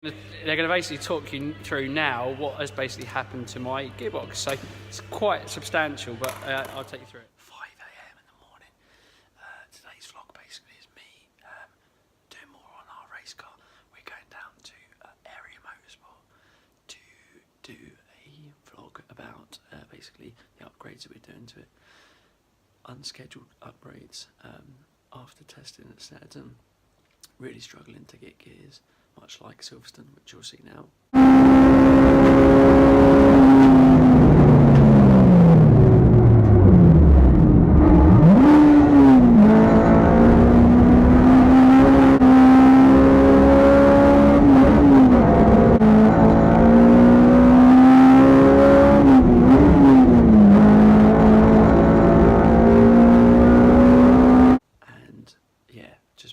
They're going to basically talk you through now what has basically happened to my gearbox. So it's quite substantial, but I'll take you through it. 5 AM in the morning. Today's vlog basically is me doing more on our race car. We're going down to Area Motorsport to do a vlog about basically the upgrades that we're doing to it. Unscheduled upgrades after testing at Snetterton. Really struggling to get gears, much like Silverstone, which you'll see now.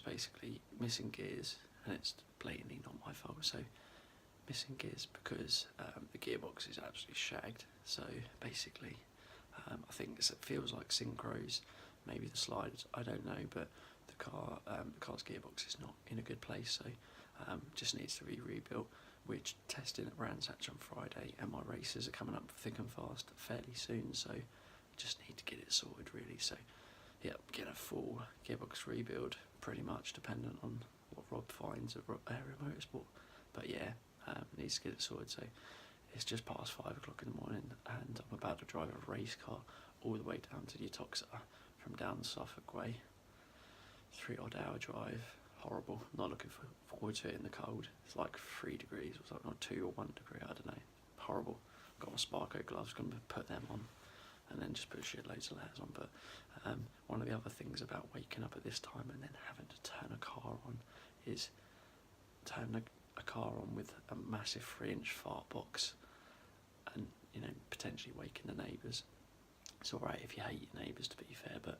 Basically missing gears, and it's blatantly not my fault. So missing gears because the gearbox is absolutely shagged. So basically I think it feels like synchros, maybe the sliders, I don't know, but the car's gearbox is not in a good place, so just needs to be rebuilt. We're testing at Brands Hatch on Friday, and my races are coming up thick and fast fairly soon, so just need to get it sorted really. So yeah, get a full gearbox rebuild, pretty much dependent on what Rob finds at Area Motorsport. But yeah, needs to get it sorted. So it's just past 5 o'clock in the morning, and I'm about to drive a race car all the way down to Uttoxeter from down Suffolk way. 3-odd hour drive, horrible. Not looking forward to it in the cold. It's like 3 degrees or something, or 2 or 1 degree, I don't know. Horrible. Got my Sparko gloves, gonna put them on, and then just put shitloads of layers on. But one of the other things about waking up at this time and then having to turn a car on is turn a car on with a massive 3-inch fart box, and potentially waking the neighbours. It's alright if you hate your neighbours, to be fair, but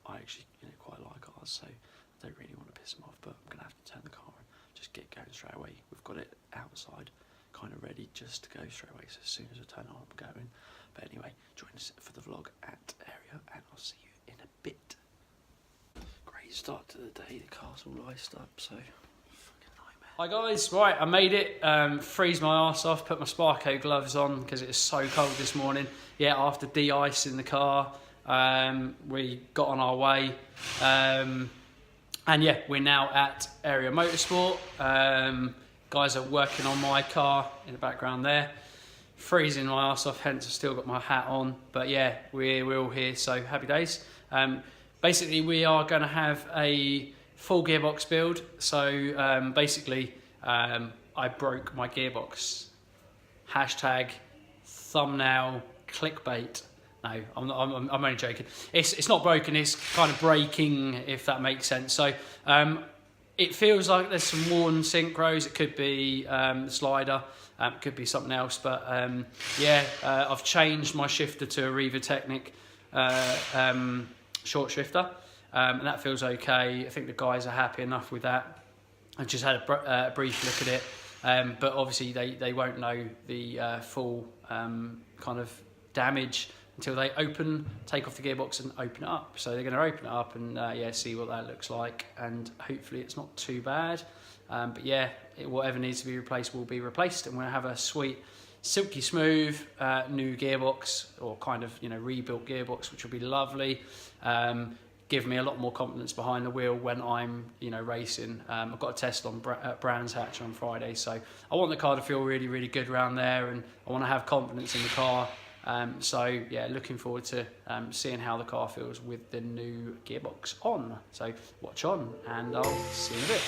I actually quite like ours, so I don't really want to piss them off. But I'm gonna have to turn the car on, just get going straight away. We've got it outside, kind of ready just to go straight away. So as soon as I turn it on, I'm going. But anyway, join us for the vlog at Area, and I'll see you in a bit. Great start to the day. The car's all iced up, so fucking nightmare. Hi guys, right, I made it. Freeze my arse off, put my Sparko gloves on because it was so cold this morning. Yeah, after de-icing the car, we got on our way. And yeah, we're now at Area Motorsport. Guys are working on my car in the background there. Freezing my arse off, hence I've still got my hat on. But yeah, we're all here, so happy days. Basically, we are going to have a full gearbox build. So basically, I broke my gearbox. Hashtag thumbnail clickbait. No, I'm only joking. It's not broken, it's kind of breaking, if that makes sense. So it feels like there's some worn synchros. It could be the slider, it could be something else. But yeah, I've changed my shifter to a Riva Technic short shifter, and that feels okay. I think the guys are happy enough with that. I just had a brief look at it, but obviously they won't know the full kind of damage until they take off the gearbox and open it up. So they're going to open it up and yeah, see what that looks like, and hopefully it's not too bad. But yeah, whatever needs to be replaced will be replaced, and we'll have a sweet, silky smooth new gearbox, or kind of rebuilt gearbox, which will be lovely. Give me a lot more confidence behind the wheel when I'm racing. I've got a test on Brands Hatch on Friday, so I want the car to feel really, really good around there, and I want to have confidence in the car. So yeah, looking forward to seeing how the car feels with the new gearbox on. So watch on, and I'll see you in a bit.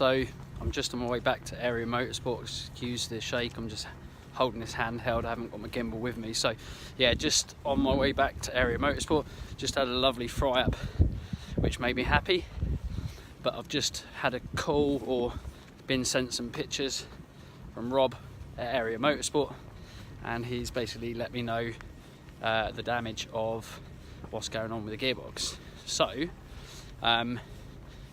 So I'm just on my way back to Area Motorsport. Excuse the shake, I'm just holding this handheld, I haven't got my gimbal with me. So yeah, just on my way back to Area Motorsport. Just had a lovely fry up, which made me happy. But I've just had a call, or been sent some pictures from Rob at Area Motorsport, and he's basically let me know the damage of what's going on with the gearbox. So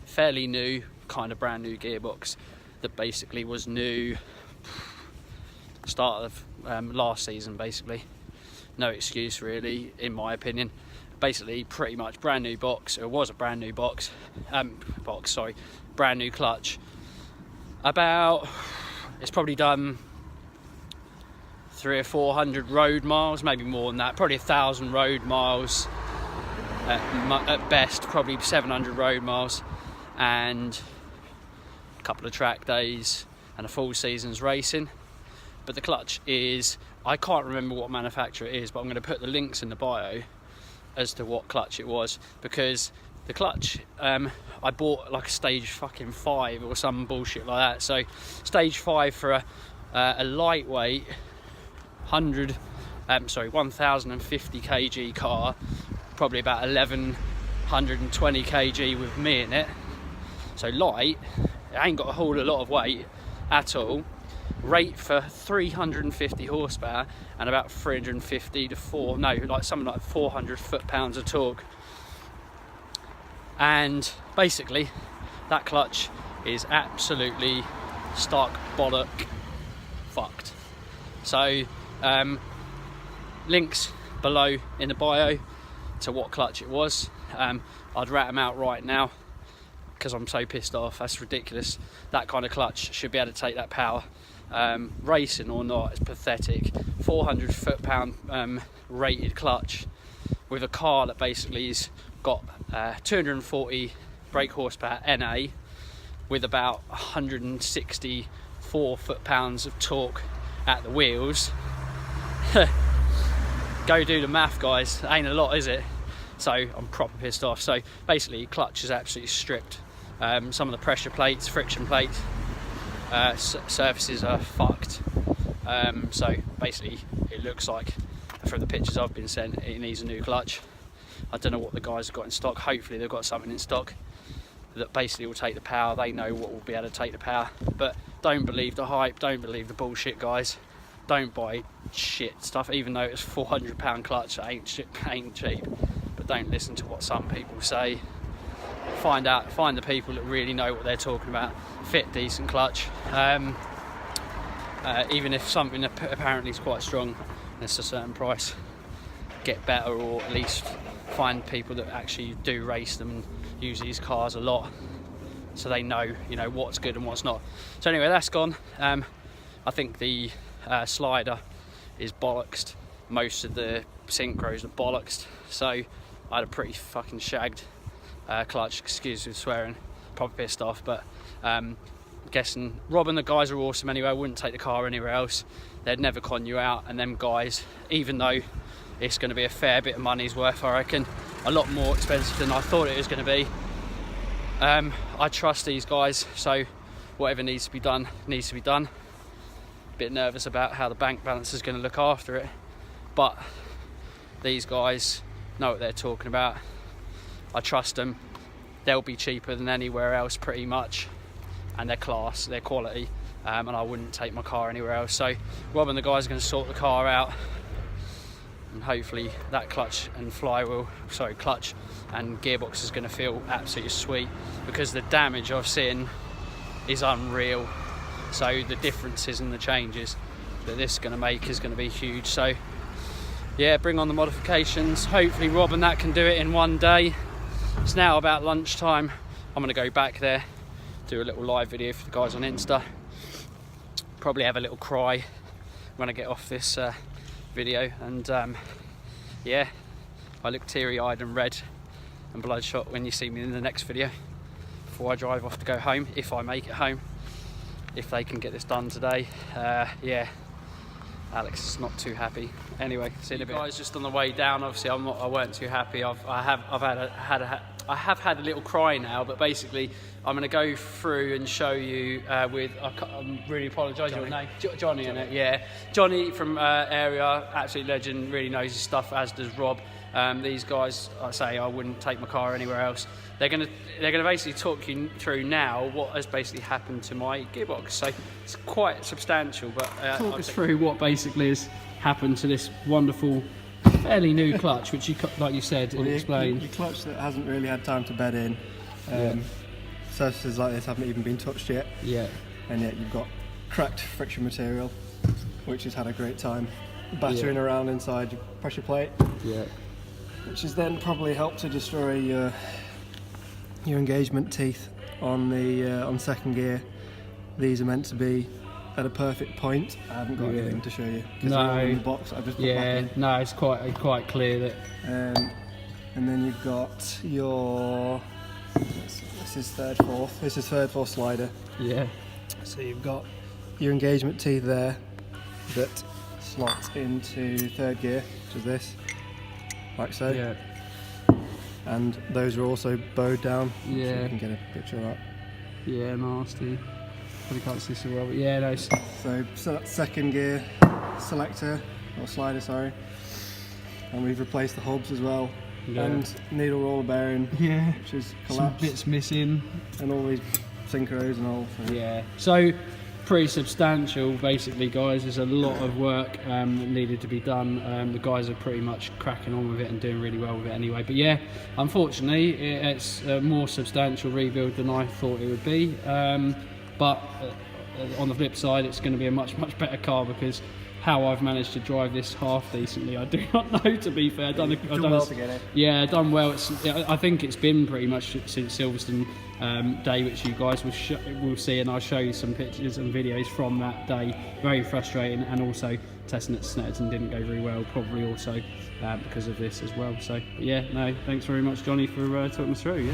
fairly new, kind of brand new gearbox that basically was new start of last season. Basically no excuse really, in my opinion. Basically pretty much brand new box. It was a brand new box, brand new clutch. It's probably done 300 or 400 road miles, maybe more than that, probably 1,000 road miles at best, probably 700 road miles, and a couple of track days and a full season's racing. But the clutch is, I can't remember what manufacturer it is, but I'm going to put the links in the bio as to what clutch it was, because the clutch I bought like a stage fucking 5 or some bullshit like that. So stage 5 for a lightweight 1050 kg car, probably about 1120 kg with me in it. So light, it ain't got a whole lot of weight at all. Rate for 350 horsepower and about 350 to something like 400 foot-pounds of torque. And basically that clutch is absolutely stark bollock fucked. So links below in the bio to what clutch it was. I'd rat them out right now because I'm so pissed off. That's ridiculous. That kind of clutch should be able to take that power. Racing or not, it's pathetic. 400 foot-pound rated clutch with a car that basically has got 240 brake horsepower NA with about 164 foot-pounds of torque at the wheels. Go do the math, guys. Ain't a lot, is it? So I'm proper pissed off. So basically clutch is absolutely stripped. Some of the pressure plates, friction plates, surfaces are fucked. So basically it looks like, from the pictures I've been sent, it needs a new clutch. I don't know what the guys have got in stock. Hopefully they've got something in stock that basically will take the power. They know what will be able to take the power. But don't believe the hype, don't believe the bullshit, guys. Don't buy shit stuff, even though it's £400 clutch. It ain't cheap. But don't listen to what some people say. Find the people that really know what they're talking about. Fit decent clutch. Even if something apparently is quite strong, it's a certain price. Get better, or at least find people that actually do race them and use these cars a lot, so they know, what's good and what's not. So anyway, that's gone. I think the slider is bollocksed. Most of the synchros are bollocksed. So I had a pretty fucking shagged clutch, excuse me swearing, probably pissed off, but I'm guessing Rob and the guys are awesome anyway. I wouldn't take the car anywhere else. They'd never con you out, and them guys, even though it's going to be a fair bit of money's worth, I reckon, a lot more expensive than I thought it was going to be. I trust these guys, so whatever needs to be done, needs to be done. A bit nervous about how the bank balance is going to look after it, but these guys know what they're talking about. I trust them. They'll be cheaper than anywhere else pretty much, and their class, their quality, and I wouldn't take my car anywhere else. So Rob and the guys are going to sort the car out, and hopefully that clutch and gearbox is going to feel absolutely sweet, because the damage I've seen is unreal. So the differences and the changes that this is going to make is going to be huge. So yeah, bring on the modifications. Hopefully Rob and that can do it in one day. It's now about lunchtime. I'm going to go back there, do a little live video for the guys on Insta. Probably have a little cry when I get off this video, and yeah, I look teary-eyed and red and bloodshot when you see me in the next video before I drive off to go home, if I make it home, if they can get this done today. Yeah, Alex is not too happy. Anyway, see you in a bit. Guys, just on the way down, obviously I weren't too happy. I've had I have had a little cry now, but basically I'm going to go through and show you with, I'm really apologise, your name? Johnny, innit? Yeah. Johnny from area, absolute legend, really knows his stuff, as does Rob. These guys, I say, I wouldn't take my car anywhere else. They're gonna basically talk you through now what has basically happened to my gearbox. So it's quite substantial, but talk us through what basically has happened to this wonderful, fairly new clutch, which you, like you said, explained. Your clutch that hasn't really had time to bed in. Surfaces like this haven't even been touched yet. Yeah. And yet you've got cracked friction material, which has had a great time battering around inside your pressure plate. Yeah. Which has then probably helped to destroy your engagement teeth on the on second gear. These are meant to be at a perfect point. I haven't got anything to show you because they're all in the box. I just put back in. No, it's quite clear that. And then you've got your this is third fourth slider. Yeah. So you've got your engagement teeth there that slot into third gear, which is this, like so. Yeah. And those are also bowed down. Yeah. So you can get a picture of that. Yeah, nasty. Probably can't see so well, but yeah, no. So that's second gear selector, or slider, sorry. And we've replaced the hubs as well. Yeah. And needle roller bearing, which is collapsed. Some bits missing. And all these synchros and all. So. Yeah. So pretty substantial, basically, guys. There's a lot of work that needed to be done. The guys are pretty much cracking on with it and doing really well with it anyway. But yeah, unfortunately, it's a more substantial rebuild than I thought it would be. But on the flip side, it's going to be a much better car, because how I've managed to drive this half decently, I do not know, to be fair. I've done well to get it. Yeah, done well. I think it's been pretty much since Silverstone day, which you guys will see, and I'll show you some pictures and videos from that day. Very frustrating, and also testing at Snetterton didn't go very well, probably also because of this as well. So yeah, no, thanks very much, Johnny, for talking us through. Yeah.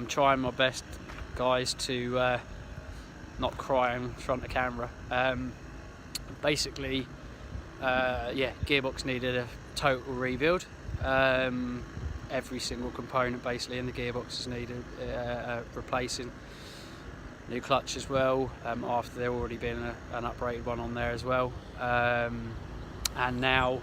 Trying my best, guys, to not cry in front of camera. Basically, gearbox needed a total rebuild. Every single component basically in the gearbox is needed replacing. New clutch as well, after there already been an uprated one on there as well. And now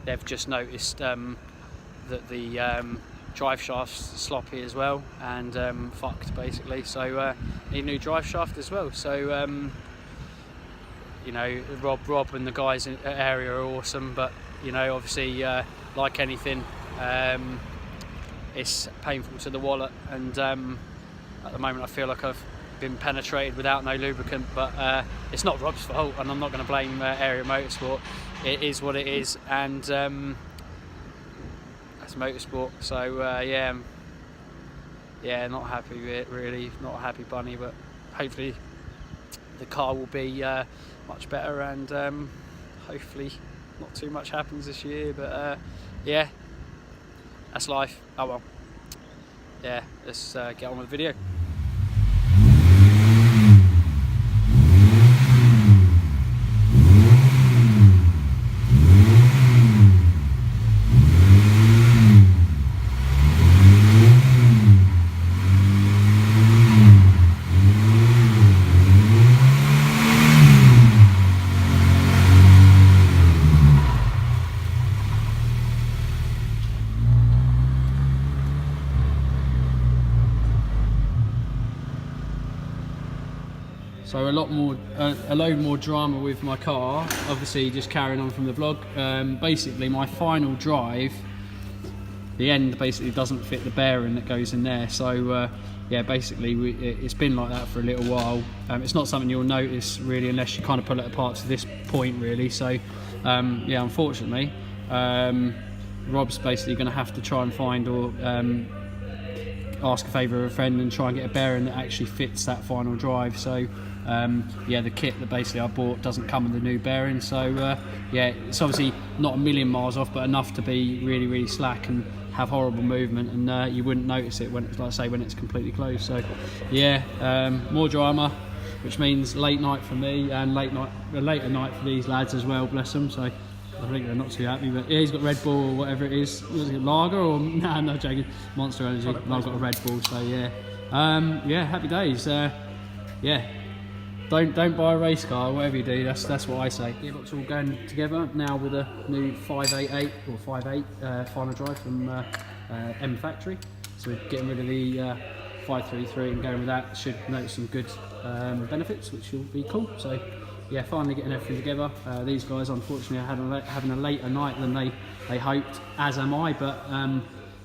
they've just noticed that the drive shaft's sloppy as well, and fucked basically, so need a new drive shaft as well. So you know, Rob and the guys in the area are awesome, but you know, obviously like anything, it's painful to the wallet, and at the moment I feel like I've been penetrated without no lubricant, but it's not Rob's fault, and I'm not going to blame Area Motorsport. It is what it is, and Motorsport. So yeah, not happy with it, really, not a happy bunny, but hopefully the car will be much better, and hopefully not too much happens this year, but yeah, that's life. Oh well, yeah, let's get on with the video. So a load more drama with my car, obviously just carrying on from the vlog. Basically my final drive, the end basically doesn't fit the bearing that goes in there, so yeah, basically it's been like that for a little while. It's not something you'll notice really unless you kind of pull it apart to this point really, so yeah, unfortunately, Rob's basically going to have to try and find or ask a favour of a friend and try and get a bearing that actually fits that final drive. So yeah, the kit that basically I bought doesn't come with the new bearing, so yeah, it's obviously not a million miles off, but enough to be really, really slack and have horrible movement, and you wouldn't notice it when it's, like I say, when it's completely closed. So yeah, more drama, which means late night for me and a later night for these lads as well, bless them. So I think they're not too happy, but yeah, he's got Red Bull or whatever it is. Was it lager or nah, no joking, Monster Energy, and I've got a Red Bull. So yeah, yeah, happy days. Yeah, don't buy a race car, whatever you do. That's what I say. Gearbox all going together now with a new 588 or 5.8 final drive from M Factory. So we're getting rid of the 533 and going with that. Should notice some good benefits, which will be cool. So yeah, finally getting everything together. These guys unfortunately are having a later night than they hoped, as am I, but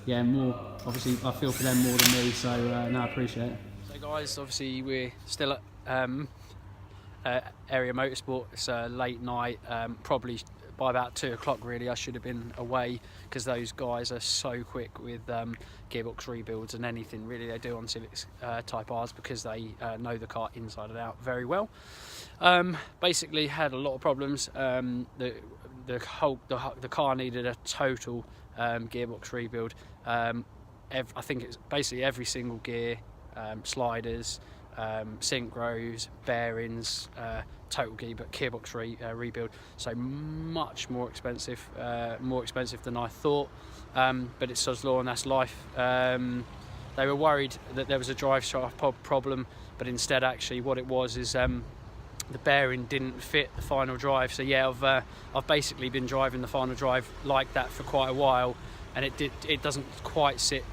yeah, more obviously I feel for them more than me, so no, I appreciate it. So guys, obviously we're still at Area Motorsport. It's a late night, probably by about 2 o'clock really I should have been away, because those guys are so quick with gearbox rebuilds and anything really they do on Civics Type Rs, because they know the car inside and out very well. Basically had a lot of problems. The car needed a total gearbox rebuild. I think it's basically every single gear, sliders, synchros, bearings, total gearbox rebuild. So much more expensive than I thought. But it's Sod's law and that's life. They were worried that there was a drive shaft problem, but instead actually what it was is the bearing didn't fit the final drive. So yeah, I've basically been driving the final drive like that for quite a while, and it doesn't quite sit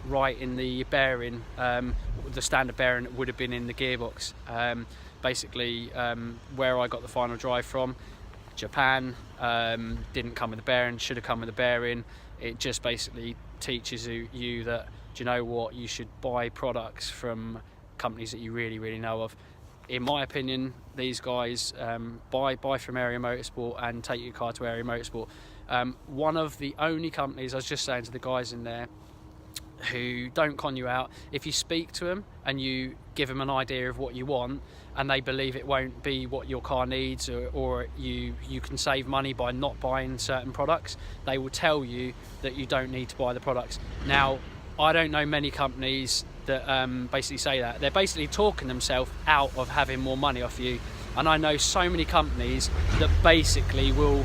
right in the bearing, the standard bearing that would have been in the gearbox. Basically, where I got the final drive from, Japan, didn't come with the bearing, should have come with the bearing. It just basically teaches you that, do you know what, you should buy products from companies that you really, really know of. In my opinion, these guys, buy from Area Motorsport and take your car to Area Motorsport. One of the only companies, I was just saying to the guys in there, who don't con you out. If you speak to them and you give them an idea of what you want and they believe it won't be what your car needs, or you can save money by not buying certain products, they will tell you that you don't need to buy the products. Now, I don't know many companies that basically say that. They're basically talking themselves out of having more money off you. And I know so many companies that basically will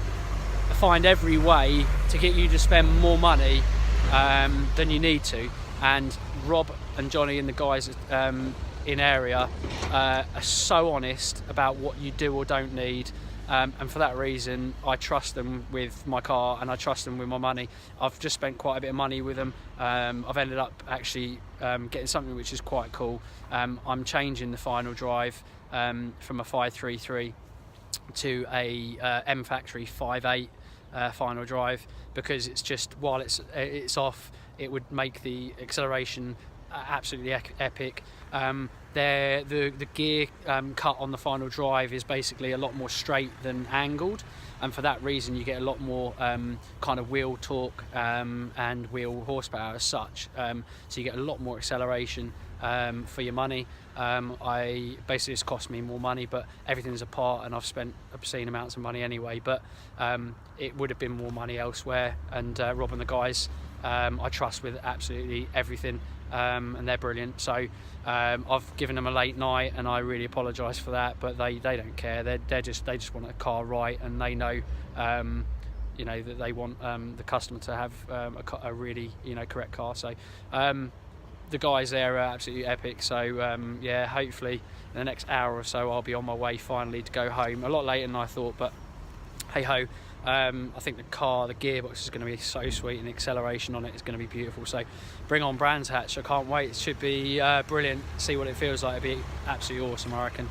find every way to get you to spend more money than you need to. And Rob and Johnny and the guys in Area are so honest about what you do or don't need. And for that reason, I trust them with my car and I trust them with my money. I've just spent quite a bit of money with them. I've ended up actually getting something which is quite cool. I'm changing the final drive from a 533 to a M Factory 5.8 final drive, because it's just, while it's off, it would make the acceleration absolutely epic. The gear cut on the final drive is basically a lot more straight than angled, and for that reason you get a lot more kind of wheel torque and wheel horsepower as such. So you get a lot more acceleration for your money. Basically it's cost me more money, but everything's apart and I've spent obscene amounts of money anyway, but it would have been more money elsewhere. And Rob and the guys, I trust with absolutely everything, and they're brilliant. So I've given them a late night and I really apologise for that, but they don't care. They just want a car right, and they know you know that they want the customer to have a really correct car. So the guys there are absolutely epic. So yeah, hopefully in the next hour or so I'll be on my way finally to go home. A lot later than I thought, but hey ho. I think the gearbox is going to be so sweet, and the acceleration on it is going to be beautiful. So bring on Brands Hatch, I can't wait. It should be brilliant. See what it feels like. It'll be absolutely awesome, I reckon.